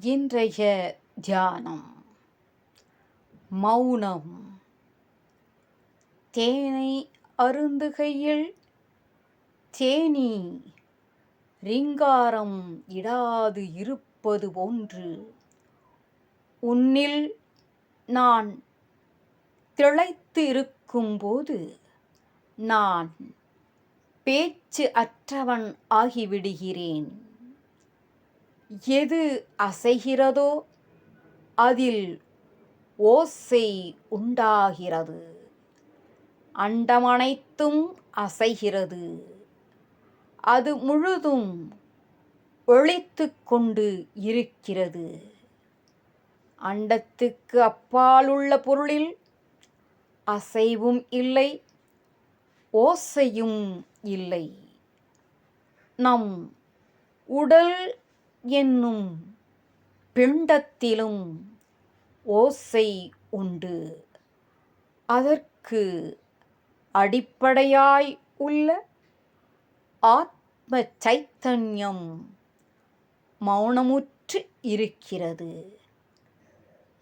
இன்றைய தியானம் மௌனம். தேனை அருந்துகையில் தேனீ ரீங்காரம் இடாது இருப்பது போன்று உன்னில் நான் திளைத்து இருக்கும்போது நான் பேச்சு அற்றவன் ஆகிவிடுகிறேன். எது அசைகிறதோ அதில் ஓசை உண்டாகிறது. அண்டமனைத்தும் அசைகிறது. அது முழுதும் ஒலித்து கொண்டு இருக்கிறது. அண்டத்துக்கு அப்பாலுள்ள பொருளில் அசைவும் இல்லை, ஓசையும் இல்லை. நம் உடல் என்னும் பிண்டத்திலும் ஓசை உண்டு. அதற்கு அடிப்படையாய் உள்ள ஆத்ம சைத்தன்யம் மௌனமுற்று இருக்கிறது.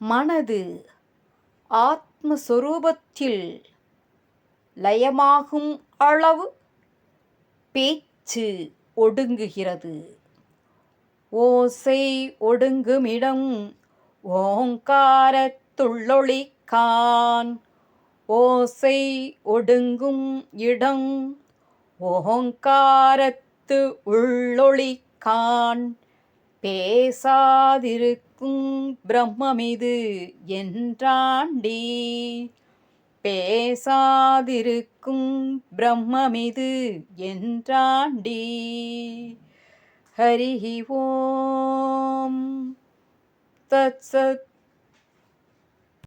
மனது ஆத்மஸ்வரூபத்தில் லயமாகும் அளவு பேச்சு ஒடுங்குகிறது. ஓசை ஒடுங்குமிடம் ஓங்காரத்துள்ளொளிக்கான். ஓசை ஒடுங்கும் இடம் ஓங்காரத்து உள்ளொளிக்கான். பேசாதிருக்கும் பிரம்மமிது என்றாண்டி. பேசாதிருக்கும் பிரம்மமிது என்றாண்டி. ஹரி ஓம் தத்சத்.